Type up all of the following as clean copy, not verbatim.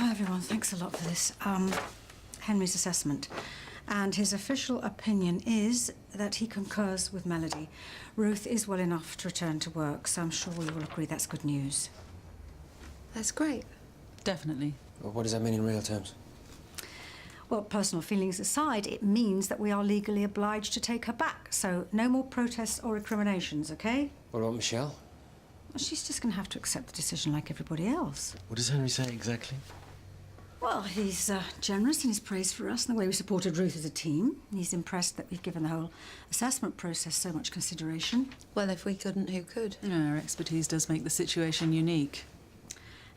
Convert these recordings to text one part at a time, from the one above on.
Hi, everyone. Thanks a lot for this. Henry's assessment. And his official opinion is that he concurs with Melody. Ruth is well enough to return to work, so I'm sure we will agree that's good news. That's great. Definitely. Well, what does that mean in real terms? Well, personal feelings aside, it means that we are legally obliged to take her back. So no more protests or recriminations, OK? What about Michelle? Well, she's just going to have to accept the decision like everybody else. What does Henry say exactly? Well, he's generous in his praise for us and the way we supported Ruth as a team. He's impressed that we've given the whole assessment process so much consideration. Well, if we couldn't, who could? Yeah, our expertise does make the situation unique.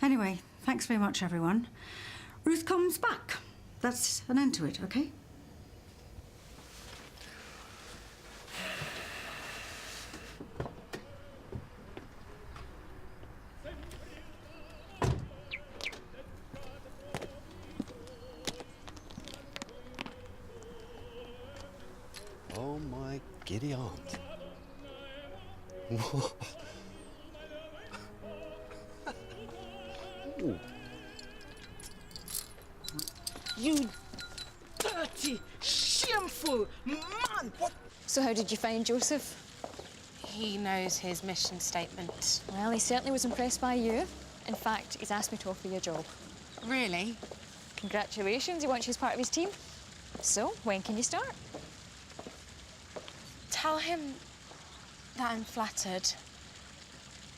Anyway, thanks very much, everyone. Ruth comes back. That's an end to it, OK? Oh, my giddy aunt. Ooh. You dirty, shameful man! What? So how did you find Joseph? He knows his mission statement. Well, he certainly was impressed by you. In fact, he's asked me to offer you a job. Really? Congratulations, he wants you as part of his team. So, when can you start? Tell him that I'm flattered,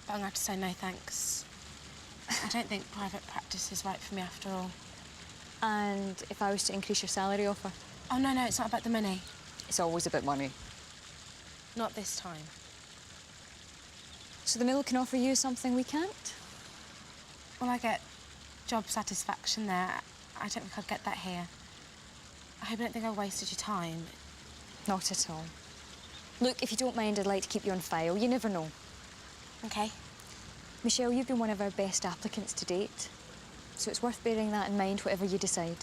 but I'm going to have to say no thanks. I don't think private practice is right for me after all. And if I was to increase your salary offer? Oh, no, it's not about the money. It's always about money. Not this time. So the mill can offer you something we can't? Well, I get job satisfaction there. I don't think I'd get that here. I hope you don't think I wasted your time. Not at all. Look, if you don't mind, I'd like to keep you on file. You never know. OK. Michelle, you've been one of our best applicants to date. So it's worth bearing that in mind, whatever you decide.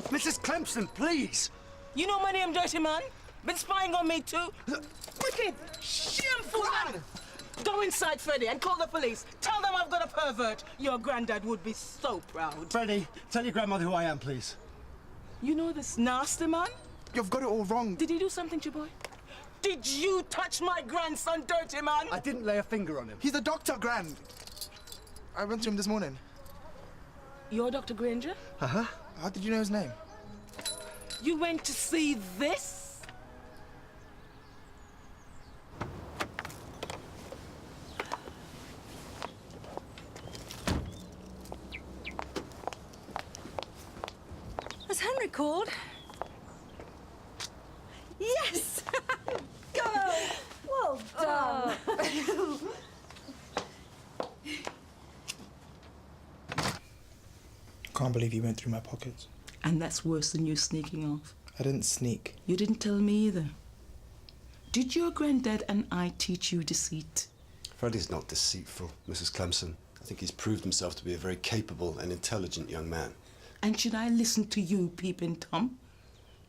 Mrs. Clemson, please! You know my name, dirty man? Been spying on me too? Wicked, shameful man! Go inside, Freddie, and call the police. Tell them I've got a pervert. Your granddad would be so proud. Freddie, tell your grandmother who I am, please. You know this nasty man? You've got it all wrong. Did he do something to you, boy? Did you touch my grandson, dirty man? I didn't lay a finger on him. He's the doctor, Gran. I went to him this morning. You're Dr. Granger? Uh-huh. How did you know his name? You went to see this? Has Henry called? Yes! Go! Well done! Can't believe you went through my pockets. And that's worse than you sneaking off. I didn't sneak. You didn't tell me either. Did your granddad and I teach you deceit? Freddie's not deceitful, Mrs. Clemson. I think he's proved himself to be a very capable and intelligent young man. And should I listen to you, peeping Tom?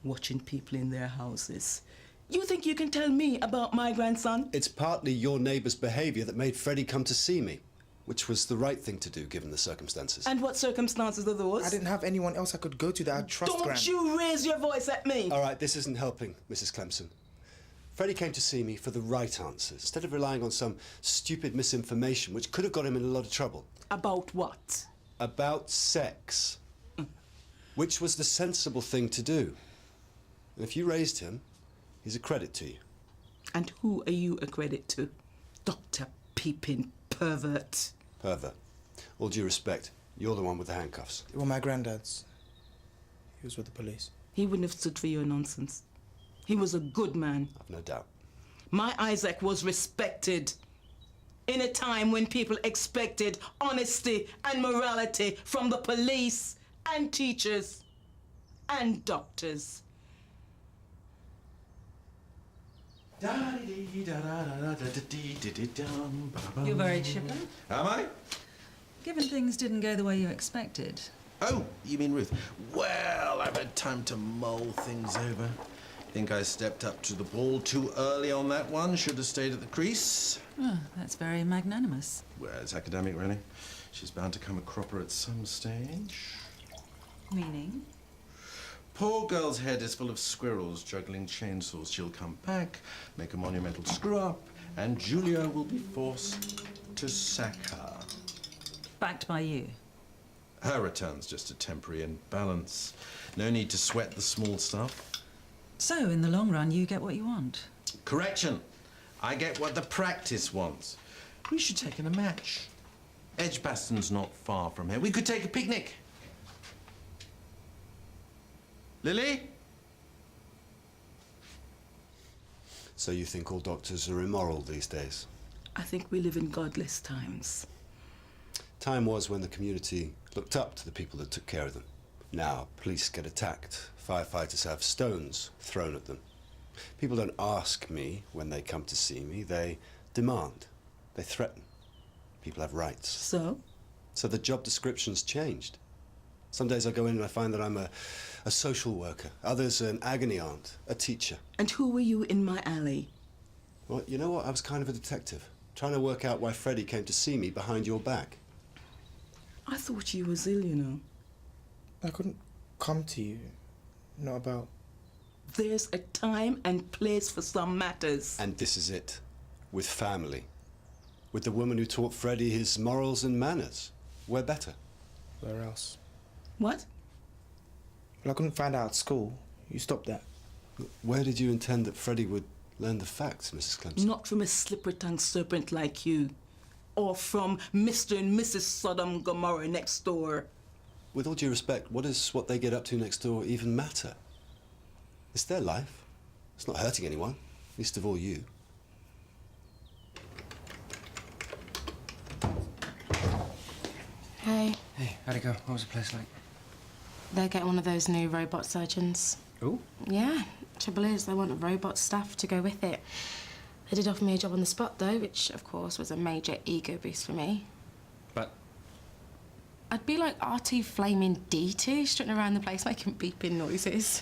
Watching people in their houses. You think you can tell me about my grandson? It's partly your neighbour's behaviour that made Freddie come to see me, which was the right thing to do, given the circumstances. And what circumstances are those? I didn't have anyone else I could go to that I'd trust, Gran. Don't you raise your voice at me! All right, this isn't helping, Mrs. Clemson. Freddie came to see me for the right answers, instead of relying on some stupid misinformation which could have got him in a lot of trouble. About what? About sex. Which was the sensible thing to do. And if you raised him, he's a credit to you. And who are you a credit to? Dr. Peeping Pervert. Pervert. All due respect, you're the one with the handcuffs. They were my granddad's. He was with the police. He wouldn't have stood for your nonsense. He was a good man. I've no doubt. My Isaac was respected in a time when people expected honesty and morality from the police and teachers and doctors. You're very chipper. Am I? Given things didn't go the way you expected. Oh, you mean Ruth? Well, I've had time to mull things over. Think I stepped up to the ball too early on that one. Should have stayed at the crease. Oh, that's very magnanimous. Where's academic, really? She's bound to come a cropper at some stage. Meaning? Poor girl's head is full of squirrels juggling chainsaws. She'll come back, make a monumental screw-up, and Julia will be forced to sack her. Backed by you. Her return's just a temporary imbalance. No need to sweat the small stuff. So, in the long run, you get what you want. Correction. I get what the practice wants. We should take in a match. Edgbaston's not far from here. We could take a picnic. Lily? So you think all doctors are immoral these days? I think we live in godless times. Time was when the community looked up to the people that took care of them. Now, police get attacked. Firefighters have stones thrown at them. People don't ask me when they come to see me. They demand. They threaten. People have rights. So? So the job description's changed. Some days I go in and I find that I'm a social worker. Others, an agony aunt, a teacher. And who were you in my alley? Well, you know what? I was kind of a detective, trying to work out why Freddie came to see me behind your back. I thought you was ill, you know. I couldn't come to you. Not about... There's a time and place for some matters. And this is it. With family. With the woman who taught Freddie his morals and manners. Where better? Where else? What? Well, I couldn't find out at school. You stopped that. Where did you intend that Freddie would learn the facts, Mrs. Clemson? Not from a slippery-tongued serpent like you. Or from Mr. and Mrs. Sodom Gomorrah next door. With all due respect, what does what they get up to next door even matter? It's their life. It's not hurting anyone, least of all you. Hey, Hey, how'd it go? What was the place like? they're getting one of those new robot surgeons. Ooh. Yeah, trouble is they want a robot staff to go with it. They did offer me a job on the spot, though, which, of course, was a major ego boost for me. But? I'd be like R2 flaming D2, strutting around the place making beeping noises.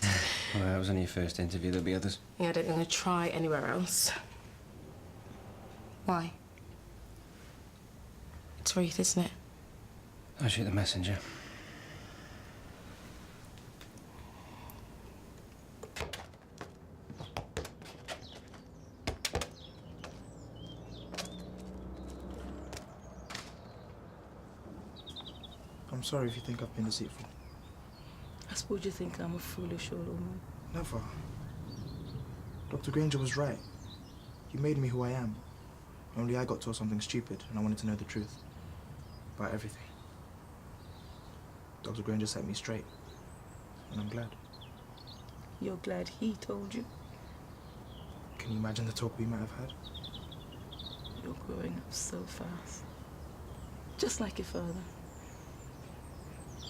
Well, that was only your first interview. There'll be others. Yeah, I don't think I'm going to try anywhere else. Why? It's Ruth, isn't it? I'll shoot the messenger. I'm sorry if you think I've been deceitful. I suppose you think I'm a foolish old woman. Never. Dr. Granger was right. You made me who I am. Only I got told something stupid and I wanted to know the truth. About everything. Dr. Granger set me straight. And I'm glad. You're glad he told you? Can you imagine the talk we might have had? You're growing up so fast. Just like your father.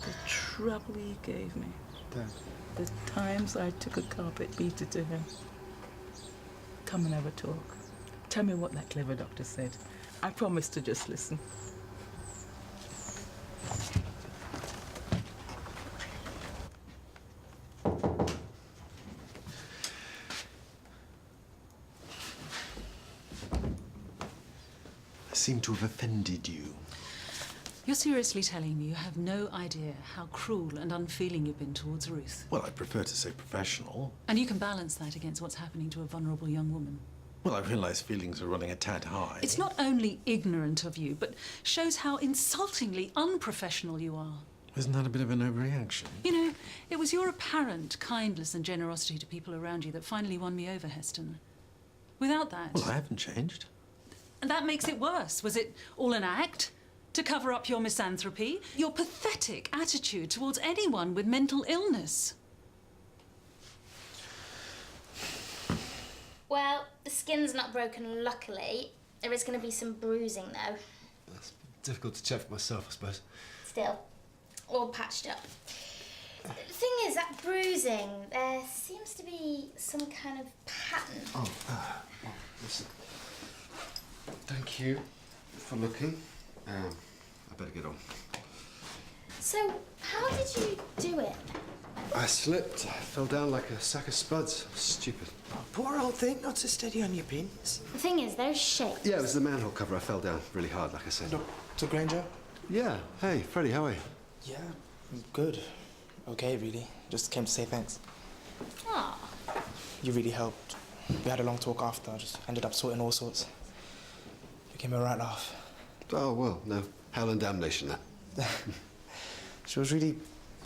The trouble he gave me. Dad. The times I took a carpet beater to him. Come and have a talk. Tell me what that clever doctor said. I promise to just listen. I seem to have offended you. You're seriously telling me you have no idea how cruel and unfeeling you've been towards Ruth? Well, I'd prefer to say professional. And you can balance that against what's happening to a vulnerable young woman. Well, I realise feelings are running a tad high. It's not only ignorant of you, but shows how insultingly unprofessional you are. Isn't that a bit of an overreaction? You know, it was your apparent kindness and generosity to people around you that finally won me over, Heston. Without that... Well, I haven't changed. And that makes it worse. Was it all an act? To cover up your misanthropy? Your pathetic attitude towards anyone with mental illness? Well, the skin's not broken, luckily. There is going to be some bruising, though. That's difficult to check for myself, I suppose. Still, all patched up. The thing is, that bruising, there seems to be some kind of pattern. Oh, well, listen. Thank you for looking. I better get on. So, how did you do it? I slipped. I fell down like a sack of spuds. Stupid. Poor old thing, not so steady on your pins. The thing is, there's shapes. Yeah, it was the manhole cover. I fell down really hard, like I said. Dr. Granger? Yeah. Hey, Freddie, how are you? Yeah, I'm good. Okay, really. Just came to say thanks. Aw. You really helped. We had a long talk after. I just ended up sorting all sorts. You gave me a right laugh. Oh, well, no. Hell and damnation, that. She was really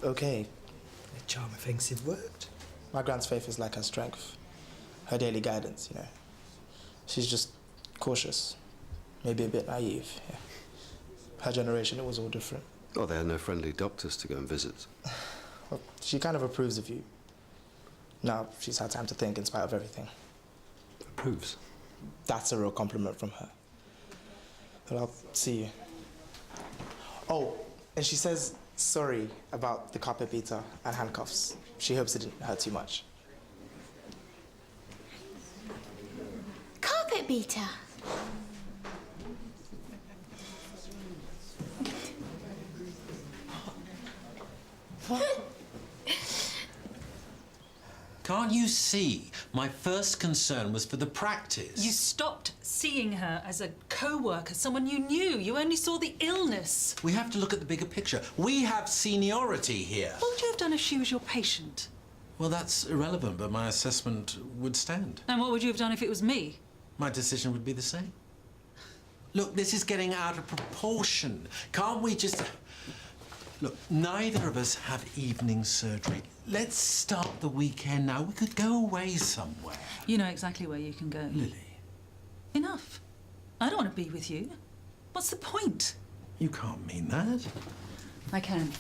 okay. The charmer thinks it worked. My grand's faith is like her strength. Her daily guidance, you know. She's just cautious. Maybe a bit naive, yeah. Her generation, it was all different. Oh, they had no friendly doctors to go and visit. Well, she kind of approves of you. Now, she's had time to think in spite of everything. Approves? That's a real compliment from her. Well, I'll see you. Oh, and she says sorry about the carpet beater and handcuffs. She hopes it didn't hurt too much. Carpet beater. Can't you see? My first concern was for the practice. You stopped seeing her as a co-worker, someone you knew. You only saw the illness. We have to look at the bigger picture. We have seniority here. What would you have done if she was your patient? Well, that's irrelevant, but my assessment would stand. And what would you have done if it was me? My decision would be the same. Look, this is getting out of proportion. Can't we just... Look, neither of us have evening surgery. Let's start the weekend now. We could go away somewhere. You know exactly where you can go. Lily. Enough. I don't want to be with you. What's the point? You can't mean that. I can.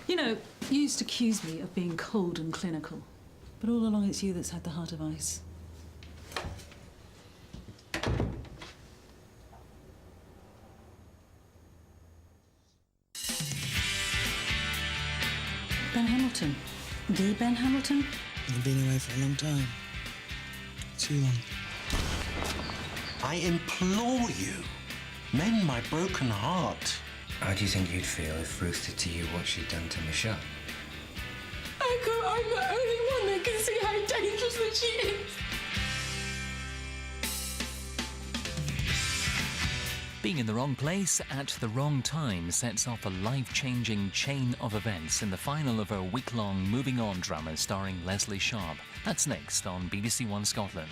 You know, you used to accuse me of being cold and clinical. But all along it's you that's had the heart of ice. Ben Hamilton. The Ben Hamilton? You've been away for a long time. Too long. I implore you, mend my broken heart. How do you think you'd feel if Ruth did to you what she'd done to Michelle? I'm the only one that can see how dangerous that she is. Being in the wrong place at the wrong time sets off a life-changing chain of events in the final of her week-long Moving On drama starring Leslie Sharp. That's next on BBC One Scotland.